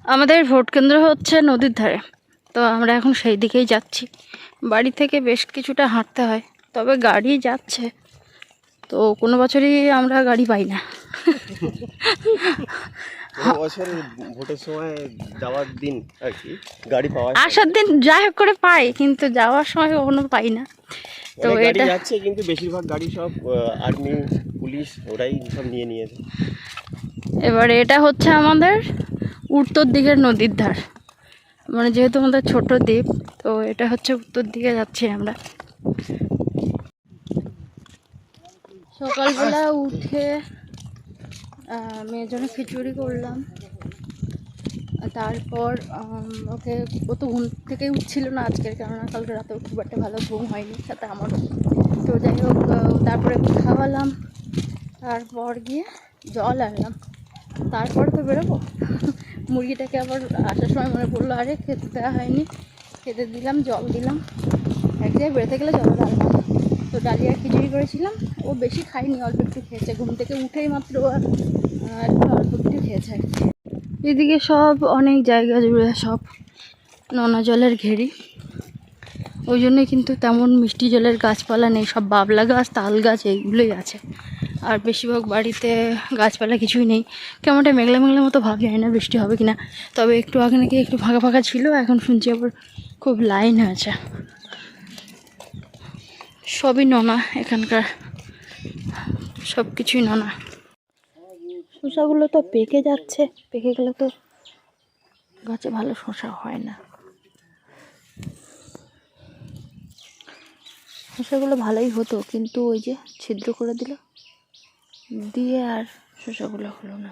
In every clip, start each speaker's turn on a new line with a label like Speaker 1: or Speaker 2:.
Speaker 1: আমাদের ভোট কেন্দ্র হচ্ছে নদীর ধারে, তো আমরা এখন সেই দিকেই যাচ্ছি। বাড়ি থেকে বেশ কিছুটা হাঁটতে হয়, তবে গাড়ি যাচ্ছে। তো কোনো বছরই আমরা গাড়ি পাই না।
Speaker 2: বছরের ভোটের সময় যাওয়ার দিন আর কি গাড়ি পাওয়া
Speaker 1: আসার দিন যাই হোক করে পাই, কিন্তু যাওয়ার সময় কখনো পাই না। তো
Speaker 2: গাড়ি
Speaker 1: এটা
Speaker 2: যাচ্ছে, কিন্তু বেশিরভাগ গাড়ি সব আর্মি পুলিশ ওরাই সব নিয়ে নিয়েছে।
Speaker 1: এবারে এটা হচ্ছে আমাদের উত্তর দিকের নদীর ধার, মানে যেহেতু আমাদের ছোট দ্বীপ, তো এটা হচ্ছে উত্তর দিকে যাচ্ছি আমরা। সকালবেলা উঠে মেয়ের জন্য খিচুড়ি করলাম। তারপর ওকে, ও তো ঘুম থেকে উঠছিল না আজকের, কেননা কালকে রাতে খুব একটা ভালো ঘুম হয়নি, সাথে আমারও। তো যাই হোক, তারপরে খাওয়ালাম, তারপর গিয়ে জল আনলাম, তারপরে তো বেরোবো। মুরগিটাকে আবার আসার সময় মনে পড়লো, আরে খেতে দেওয়া হয়নি, খেতে দিলাম, জল দিলাম। এক জায়গায় বেরোতে গেলে জল ডাললাম। তো ডালিয়ার খিচুড়ি করেছিলাম, ও বেশি খায়নি, অল্প একটু খেয়েছে। ঘুম থেকে উঠেই মাত্র একটু অল্প একটু খেয়েছে আর কি। এদিকে সব অনেক জায়গা জুড়ে সব নোনা জলের ঘেরি, ওই জন্যই কিন্তু তেমন মিষ্টি জলের গাছপালা নেই। সব বাবলা গাছ, তাল গাছ, এইগুলোই আছে। আর বেশিরভাগ বাড়িতে গাছপালা কিছুই নেই। কেমনটা মেঘলা মেঘলা মতো ভাব, যায় না বৃষ্টি হবে কিনা। তবে একটু আগে নাকি একটু ফাঁকা ফাঁকা ছিল, এখন শুনছি আবার খুব লাইন হয়েছে। সবই নোনা, এখানকার সব কিছুই নোনা। শসাগুলো তো পেকে যাচ্ছে, পেকে গেলে তো গাছে ভালো শসা হয় না। শসাগুলো ভালোই হতো, কিন্তু ওই যে ছিদ্র করে দিল, দিয়ে আর শসাগুলো হলো না।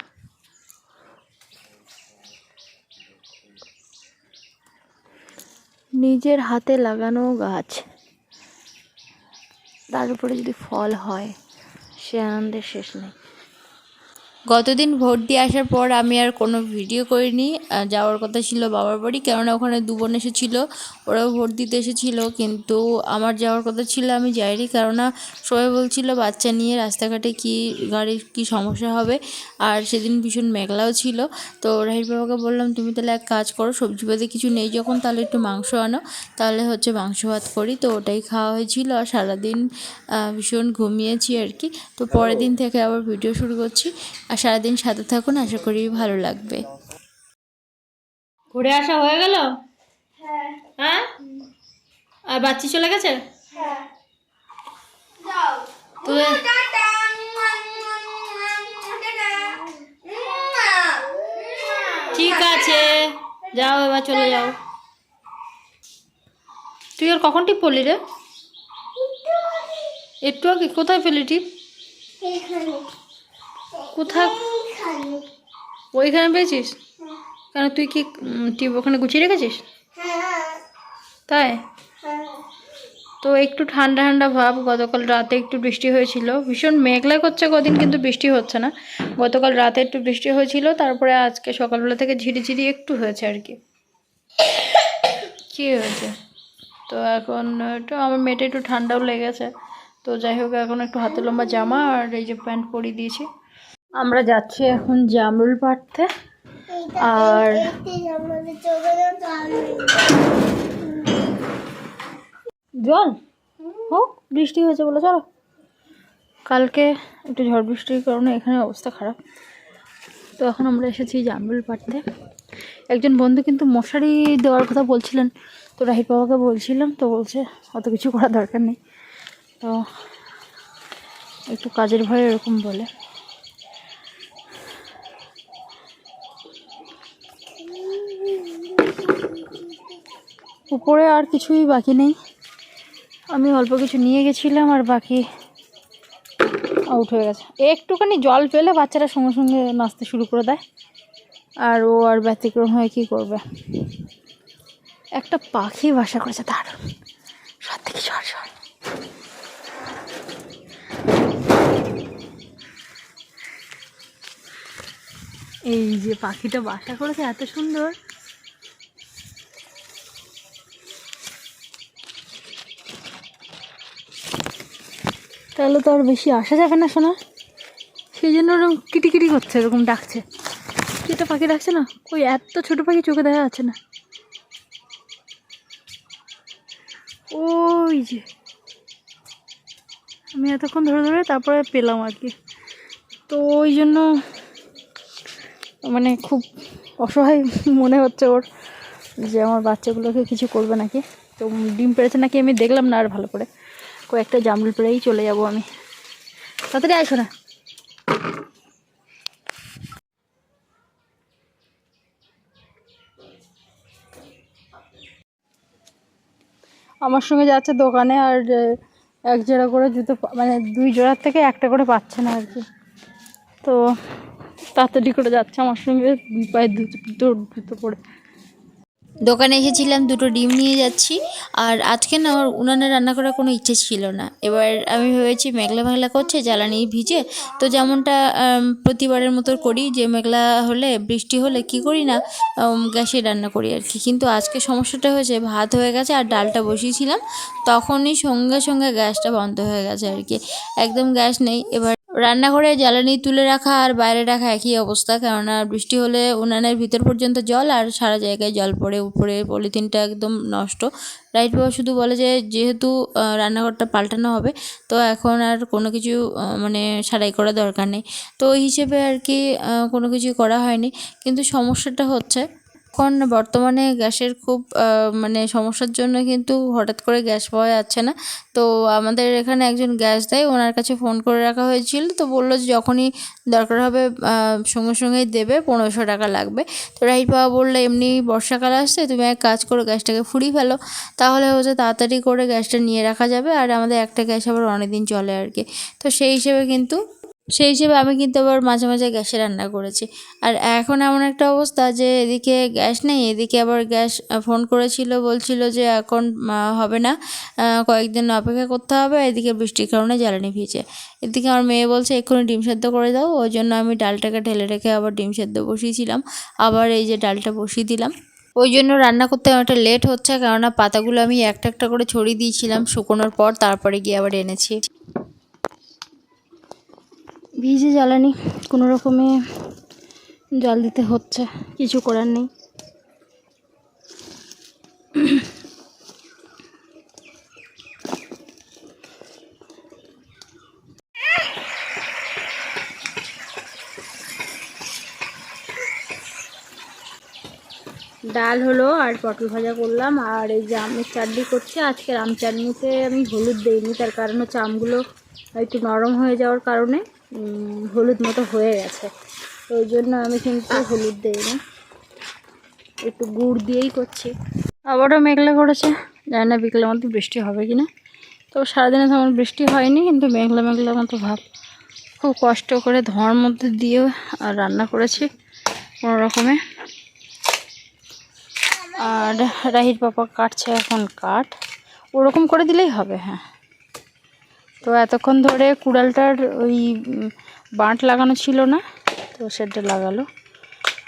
Speaker 1: নিজের হাতে লাগানো গাছ, তার উপরে যদি ফল হয়, সে আনন্দের শেষ নেই। গতদিন ভোট দিয়ে আসার পর আমি আর কোনো ভিডিও করিনি। যাওয়ার কথা ছিল বাবার বাড়ি, কেননা ওখানে দু বোন এসেছিলো, ওরাও ভোট দিতে এসেছিলো। কিন্তু আমার যাওয়ার কথা ছিল, আমি যাইনি, কেননা সবাই বলছিল বাচ্চা নিয়ে রাস্তাঘাটে কি গাড়ির কি সমস্যা হবে। আর সেদিন ভীষণ মেঘলাও ছিল। তো রাহির বাবাকে বললাম, তুমি তাহলে এক কাজ করো, সবজি পাতি কিছু নেই যখন, তাহলে একটু মাংস আনো, তাহলে হচ্ছে মাংস ভাত করি। তো ওটাই খাওয়া হয়েছিল, আর সারাদিন ভীষণ ঘুমিয়েছি আর কি। তো পরের দিন থেকে আবার ভিডিও শুরু করছি, আর সারাদিন সাথে থাকুন, আশা করি ভালো লাগবে। ঘুরে আসা হয়ে গেল? হ্যাঁ। আর বাচ্চি চলে গেছে? ঠিক আছে, যাও, এবার চলে যাও। তুই আর কখন টিপ পড়লি রে? একটু আগে। কোথায় পেলি টিপ? কোথায়? ওইখানে পেয়েছিস? কেন, তুই কি টিপ ওখানে গুছিয়ে রেখেছিস? তাই? তো একটু ঠান্ডা ঠান্ডা ভাব। গতকাল রাতে একটু বৃষ্টি হয়েছিল, ভীষণ মেঘলা করছে কদিন, কিন্তু বৃষ্টি হচ্ছে না। গতকাল রাতে একটু বৃষ্টি হয়েছিল, তারপরে আজকে সকালবেলা থেকে ঝিরিঝিরি একটু হয়েছে আর কি। কী হয়েছে? তো এখন একটু আমার মেয়েটা একটু ঠান্ডাও লেগেছে। তো যাই হোক, এখন একটু হাতে লম্বা জামা আর এই যে প্যান্ট পরিয়ে দিয়েছি। আমরা যাচ্ছি এখন জামরুল পাড়তে। আর জল হোক, বৃষ্টি হয়েছে বলে চলো। কালকে একটু ঝড় বৃষ্টির কারণে এখানে অবস্থা খারাপ। তো এখন আমরা এসেছি জামরুল পাড়তে। একজন বন্ধু কিন্তু মশারি দেওয়ার কথা বলছিলেন, তো রাহির বাবাকে বলছিলাম, তো বলছে অত কিছু করার দরকার নেই। তো একটু কাজের ভয়ে এরকম বলে। উপরে আর কিছুই বাকি নেই, আমি অল্প কিছু নিয়ে গেছিলাম, আর বাকি আউট হয়ে গেছে। একটুখানি জল পেলে বাচ্চারা সঙ্গে সঙ্গে নাচতে শুরু করে দেয়, আর ও আর ব্যতিক্রম হয়ে কী করবে। একটা পাখি বাসা করেছে দারুণ, সত্যি কি ঝড় ঝড়। এই যে পাখিটা বাসা করেছে এত সুন্দর, তাহলে তো আর বেশি আসা যাবে না শোনা, সেই জন্য ওরকম কিটিকিটি করছে, এরকম ডাকছে। কি একটা পাখি ডাকছে না, ওই এত ছোট পাখি চোখে দেখা যাচ্ছে না। ওই যে আমি এতক্ষণ ধরে ধরে তারপরে পেলাম আর কি। তো ওই জন্য মানে খুব অসহায় মনে হচ্ছে ওর, যে আমার বাচ্চাগুলোকে কিছু করবে নাকি। তো ডিম পেড়েছে নাকি আমি দেখলাম না আর ভালো করে, কয়েকটা জামরুল পেড়েই চলে যাব আমি। তাড়াতাড়ি আইসো না। আমার সঙ্গে যাচ্ছে দোকানে, আর এক জোড়া করে জুতো মানে 2 জোড়ার থেকে একটা করে পাচ্ছে না আর কি। তো তাড়াতাড়ি করে যাচ্ছে আমার সঙ্গে, 2 পায়ে দুটো জুতো পরে।
Speaker 3: দোকানে এসেছিলাম, 2টো ডিম নিয়ে যাচ্ছি। আর আজকে না আমার উনানে রান্না করার কোনো ইচ্ছে ছিল না। এবার আমি ভেবেছি মেঘলা মেঘলা করছে, জ্বালানি ভিজে, তো যেমনটা প্রতিবারের মতো করি, যে মেঘলা হলে বৃষ্টি হলে কি করি না, গ্যাসে রান্না করি আর কি। কিন্তু আজকে সমস্যাটা হয়েছে, ভাত হয়ে গেছে আর ডালটা বসিয়েছিলাম, তখনই সঙ্গে সঙ্গে গ্যাসটা বন্ধ হয়ে গেছে আর কি, একদম গ্যাস নেই। এবার রান্নাঘরে জ্বালানি তুলে রাখা আর বাইরে রাখা একই অবস্থা, কেননা বৃষ্টি হলে উনানের ভিতর পর্যন্ত জল আর সারা জায়গায় জল পড়ে, উপরে পলিথিনটা একদম নষ্ট। রাইট বাবা শুধু বলে যে যেহেতু রান্নাঘরটা পাল্টানো হবে, তো এখন আর কোনো কিছু মানে সারাই করা দরকার নেই। তো ওই হিসেবে আর কি কোনো কিছু করা হয়নি। কিন্তু সমস্যাটা হচ্ছে এখন বর্তমানে গ্যাসের খুব মানে সমস্যার জন্য কিন্তু হঠাৎ করে গ্যাস পাওয়া যাচ্ছে না। তো আমাদের এখানে একজন গ্যাস দেয়, ওনার কাছে ফোন করে রাখা হয়েছিল, তো বললো যে যখনই দরকার হবে সঙ্গে সঙ্গেই দেবে, 1500 টাকা লাগবে। তো রাহির বাবা বললো এমনি বর্ষাকাল আসছে, তুমি এক কাজ করো গ্যাসটাকে ফুরিয়ে ফেলো, তাহলে হচ্ছে তাড়াতাড়ি করে গ্যাসটা নিয়ে রাখা যাবে, আর আমাদের একটা গ্যাস আবার অনেক দিন চলে আর কি। তো সেই হিসেবে আমি কিন্তু আবার মাঝে মাঝে গ্যাসে রান্না করেছি। আর এখন এমন একটা অবস্থা যে এদিকে গ্যাস নেই, এদিকে আবার গ্যাস ফোন করেছিল, বলছিল যে এখন হবে না, কয়েকদিন অপেক্ষা করতে হবে, এদিকে বৃষ্টির কারণে জ্বালানি ভিজে। এদিকে আমার মেয়ে বলছে এক্ষুনি ডিম সেদ্ধ করে দাও, ওই জন্য আমি ডালটাকে ঢেলে রেখে আবার ডিম সেদ্ধ বসিয়েছিলাম, আবার এই যে ডালটা বসিয়ে দিলাম। ওই জন্য রান্না করতে অনেকটা লেট হচ্ছে, কেননা পাতাগুলো আমি একটা একটা করে ছড়িয়ে দিয়েছিলাম শুকোনোর পর, তারপরে গিয়ে আবার এনেছি।
Speaker 1: ভিজে জ্বালানি কোনো রকমে জল দিতে হচ্ছে, কিছু করার নেই। ডাল হলো আর পটল ভাজা করলাম, আর এই যে আমের চাটনি করছি। আজকের আম চাটনিতে আমি হলুদ দিইনি, তার কারণ হচ্ছে আমগুলো একটু নরম হয়ে যাওয়ার কারণে হলুদ মতো হয়ে গেছে, তো ওই জন্য আমি কিন্তু হলুদ দিইনি, একটু গুড় দিয়েই করছি। আবারও মেঘলা করেছে, জানি না বিকেলের মধ্যে বৃষ্টি হবে কি না। তো সারাদিনে তেমন বৃষ্টি হয়নি, কিন্তু মেঘলা মেঘলা মতো ভাব। খুব কষ্ট করে ধোঁয়ার মধ্যে দিয়ে আর রান্না করেছি কোনো রকমে। আর রাহির পাপা কাটছে এখন কাঠ, ওরকম করে দিলেই হবে। হ্যাঁ, তো এতক্ষণ ধরে কুড়ালটার ওই বাঁট লাগানো ছিল না, তো সেটা লাগালো,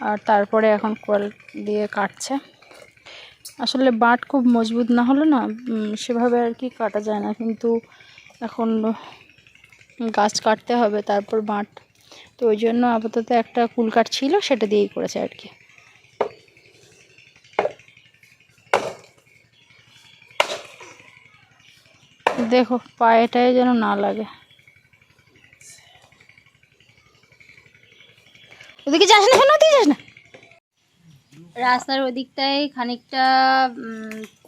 Speaker 1: আর তারপরে এখন কুড়াল দিয়ে কাটছে। আসলে বাঁট খুব মজবুত না হলে না সেভাবে আর কি কাটা যায় না, কিন্তু এখন গাছ কাটতে হবে তারপর বাঁট, তো ওই জন্য আপাতত একটা কুল কাঠ ছিল, সেটা দিয়েই করেছে আর কি। দেখো পায়েটায় যেন না লাগে। ওদিকে যাস না, ওদিকে যাস না। রাস্তার ওদিকটায় খানিকটা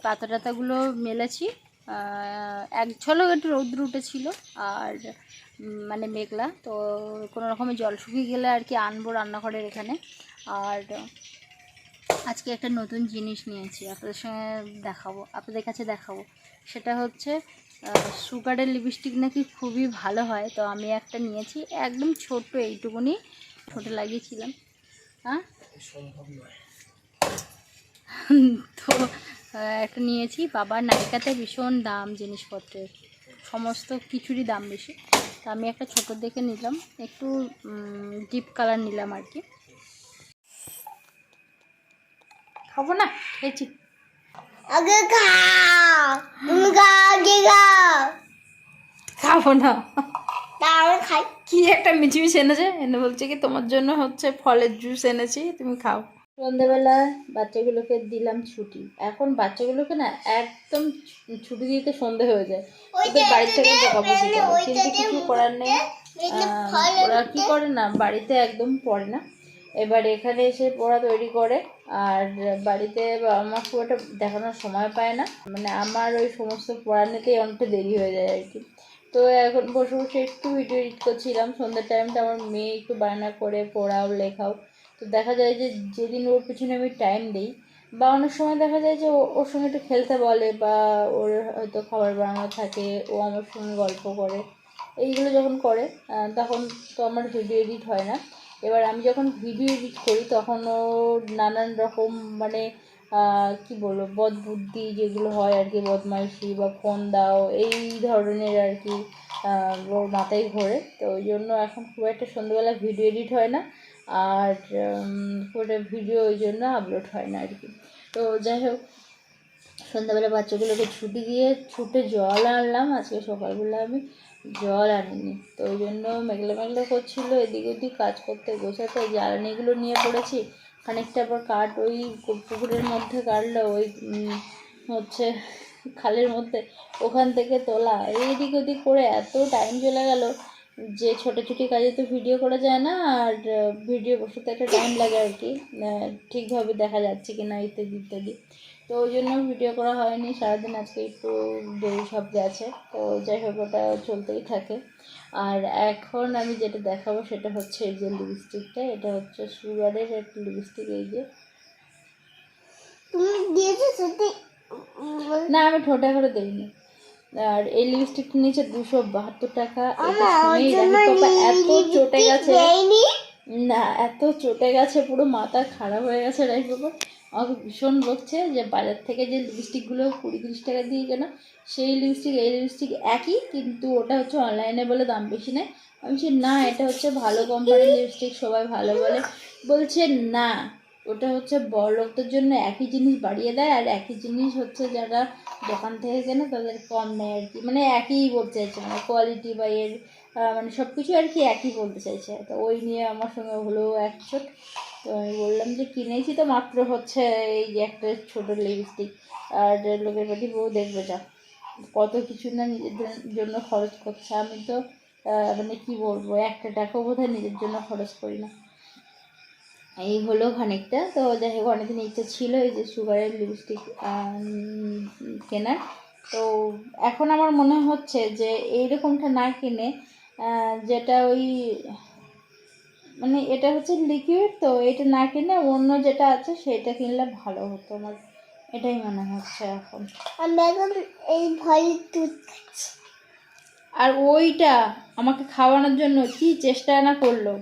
Speaker 1: পাতা টাতাগুলো মেলেছি, এক ঝলক একটু রৌদ্র উঠেছিল, আর মানে মেঘলা, তো কোনো রকমে জল শুকিয়ে গেলে আর কি আনবো রান্নাঘরের এখানে। আর আজকে একটা নতুন জিনিস নিয়েছি, আপনাদের কাছে দেখাবো। সেটা হচ্ছে সুগারের লিপস্টিক নাকি খুবই ভালো হয়, তো আমি একটা নিয়েছি, একদম ছোট্ট এইটুকুনি ঠোঁটে লাগিয়েছিলাম। হ্যাঁ তো একটা নিয়েছি। বাবার নায়িকাতে ভীষণ দাম জিনিসপত্রের, সমস্ত কিছুরই দাম বেশি, তো আমি একটা ছোট দেখে নিলাম, একটু ডিপ কালার নিলাম আর কি। খাবো না, খেয়েছি।
Speaker 4: আগে খাও, তুমি খাও, আগে খাও।
Speaker 1: খাবো না,
Speaker 4: তাহলে খাই।
Speaker 3: কি একটা মিছিমিছি এনেছে, এনে বলছে কি তোমার জন্য হচ্ছে ফলের জুস এনেছি, তুমি খাও। সন্ধ্যাবেলা বাচ্চাগুলোকে দিলাম ছুটি। এখন বাচ্চাগুলোকে না একদম ছুটি দিতে সন্ধে হয়ে যায়, ওদের বাড়ি থেকে বকাবকি করে, কিন্তু কিছু করার নেই। ওরা কি করে না, বাড়িতে একদম পড়ে না, এবার এখানে এসে পড়া তৈরি করে। আর বাড়িতে আমার খুব একটা দেখানোর সময় পায় না, মানে আমার ওই সমস্ত পড়ানোতেই অনেকটা দেরি হয়ে যায় আর কি। তো এখন বসে বসে একটু ভিডিও এডিট করছিলাম। সন্ধ্যার টাইমটা আমার মেয়ে একটু বায়না করে পড়াও লেখাও, তো দেখা যায় যে যেদিন ওর পিছনে আমি টাইম দিই, বা অনেক সময় দেখা যায় যে ওর সঙ্গে একটু খেলতে বলে, বা ওর হয়তো খাবার বানানো থাকে, ও আমার সঙ্গে গল্প করে, এইগুলো যখন করে তখন তো আমার ভিডিও এডিট হয় না। এবার আমি যখন ভিডিও এডিট করি তখন ও নানান রকম মানে কি বলবো বদবুদ্ধি যেগুলো হয় আর কি, বদমাইশি বা ফোন দাও এই ধরনের আর কি ওর মাথায় ঘোরে। তো ওই জন্য এখন খুব একটা সন্ধ্যেবেলা ভিডিও এডিট হয় না, আর খুব একটা ভিডিও ওই জন্য আপলোড হয় না আর কি। তো যাই হোক, সন্ধ্যাবেলা বাচ্চাগুলোকে ছুটি দিয়ে ছুটে জল আনলাম। আজকে সকালবেলা আমি জল আনিনি, তো ওই জন্য মেঘলা মেঘলা করছিল, এদিক ওদিক কাজ করতে গোছাতে জ্বালানিগুলো নিয়ে পড়েছি। খানিকটা আবার কাঠ ওই পুকুরের মধ্যে কাটলো, ওই হচ্ছে খালের মধ্যে, ওখান থেকে তোলা, এইদিক ওদিক করে এত টাইম চলে গেল যে ছোটাছুটি কাজে তো ভিডিও করা যায় না, আর ভিডিও বসাতে একটা টাইম লাগে আর কি, ঠিকভাবে দেখা যাচ্ছে কি না ইত্যাদি ইত্যাদি। তো ওই জন্য ভিডিও করা হয়নি সারাদিন, আজকে একটু দেরি সব গেছে। তো যাই হোক, ওটা চলতেই থাকে। আর এখন আমি যেটা দেখাবো সেটা হচ্ছে এই যে লিপস্টিকটা, এটা হচ্ছে সুগারের একটা লিপস্টিক। এই যে
Speaker 4: তুমি দিয়েছো সত্যি?
Speaker 3: না, আমি ঠোঁটে করে দিইনি। আর এই লিপস্টিকটা নিচে 272 টাকা। এটা শুনেই রাহি পাপা এত চটে গেছে, না এত চটে গেছে, পুরো মাথা খারাপ হয়ে গেছে রাহি পাপা। আমাকে ভীষণ বকছে যে বাজার থেকে যে লিপস্টিকগুলো 20-30 টাকা দিয়ে কেনা, সেই লিপস্টিক এই লিপস্টিক একই, কিন্তু ওটা হচ্ছে অনলাইনে বলে দাম বেশি নেয়। আমি বলছি না, এটা হচ্ছে ভালো কোম্পানির লিপস্টিক, সবাই ভালো বলে। বলছে না, ওটা হচ্ছে বড়লোকদের জন্য একই জিনিস বাড়িয়ে দেয়, আর একই জিনিস হচ্ছে যারা দোকান থেকে কেনে তাদের কম নেয় আর কি, মানে একই বলতে চাইছে, মানে কোয়ালিটি বা এর মানে সব কিছু আর কি একই বলতে চাইছে। তো ওই নিয়ে আমার সঙ্গে হলো একচোট। তো আমি বললাম যে কিনেছি তো মাত্র হচ্ছে এই যে একটা ছোটো লিপস্টিক, আর লোকের বাড়ি বউ দেখবে যা কত কিছু না নিজেদের জন্য খরচ করছে। আমি তো মানে কি বলবো, একটা টাকাও বোধহয় নিজের জন্য খরচ করি না। এই হলো খানিকটা। তো যাই হোক, অনেকদিন ইচ্ছা ছিল এই যে সুগারের লিপস্টিক কেনার। তো এখন আমার মনে হচ্ছে যে এইরকমটা না কিনে যেটা ওই মানে এটা হচ্ছে লিকুইড, তো এটা না কিনে অন্য যেটা আছে সেটা কিনলে ভালো হতো, আমার এটাই মনে হচ্ছে এখন।
Speaker 4: আমি এখন এই ভয় দুধ খাচ্ছি।
Speaker 3: আর ওইটা আমাকে খাওয়ানোর জন্য কি চেষ্টা না করলো,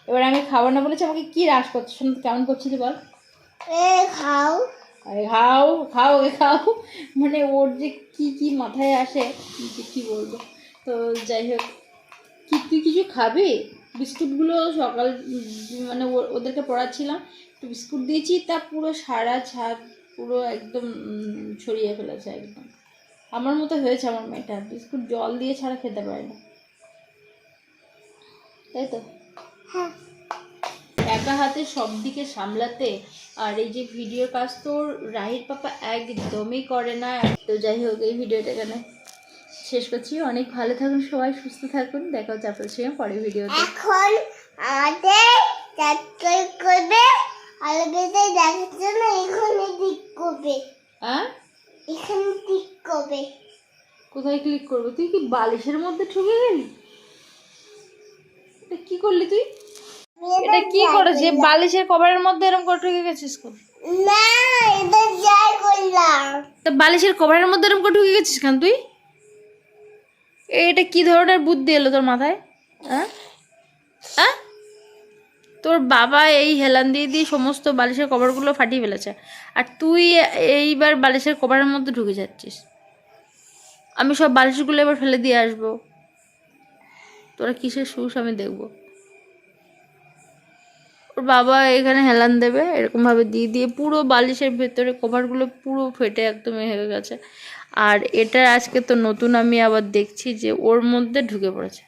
Speaker 3: এবার আমি খাবো না বলেছি, আমাকে কি রাস করছে, শুনতে কেমন করছিলি বল?
Speaker 4: খাও,
Speaker 3: আরে খাও খাও খাও, মানে ওর যে কি কি মাথায় আসে যে কী বলবো। তো যাই হোক, কি তুই কিছু খাবি? বিস্কুটগুলো সকাল মানে ওদেরকে পড়াচ্ছিলাম, একটু বিস্কুট দিয়েছি, তা পুরো সারা ছাদ পুরো একদম ছড়িয়ে ফেলেছে একদম। আমার মতো হয়েছে আমার মেয়েটা, বিস্কুট জল দিয়ে ছাড়া খেতে পারে না, তাই তো?
Speaker 4: হ্যাঁ।
Speaker 3: একা হাতে সব দিকে সামলাতে আর এই যে ভিডিওর কাজ তো রাহির পাপা একদমই করে না। তো যাই হোক, এই ভিডিওটা এখানে শেষ করছি। অনেক ভালো থাকুন সবাই, সুস্থ থাকুন, দেখা হচ্ছে আপনাদের সঙ্গে পরের ভিডিওতে।
Speaker 4: এখন আমাদের সাবস্ক্রাইব করবে, আর দেখার জন্য এখানে ক্লিক করবে। এখানে ক্লিক করবে।
Speaker 3: কোথায় ক্লিক করবো? তুই কি বালিশের মধ্যে ঢুকে গেলি? এটা কি করলি তুই? এটা কি করেছে? বালিশের কভারের মধ্যে এরকম করে ঢুকে গেছিস?
Speaker 4: না, এটা যাই করলাম।
Speaker 3: তো বালিশের কভারের মধ্যে এরকম করে ঢুকে গেছিস কেন তুই? এটা কি ধরনের বুদ্ধি এলো তোর মাথায়? তোর বাবা এই হেলান দিয়ে দিয়ে সমস্ত বালিশের কভারগুলো ফাটিয়ে ফেলেছে, আর তুই এইবার বালিশের কভারের মধ্যে ঢুকে যাচ্ছিস। আমি সব বালিশগুলো এবার ফেলে দিয়ে আসবো, তোরা কিসের শুস আমি দেখবো। ওর বাবা এখানে হেলান দেবে এরকমভাবে দিয়ে দিয়ে পুরো বালিশের ভেতরে কভারগুলো পুরো ফেটে একদম হয়ে গেছে। আর এটা আজকে তো নতুন আমি আবার দেখছি যে ওর মধ্যে ঢুকে পড়েছে।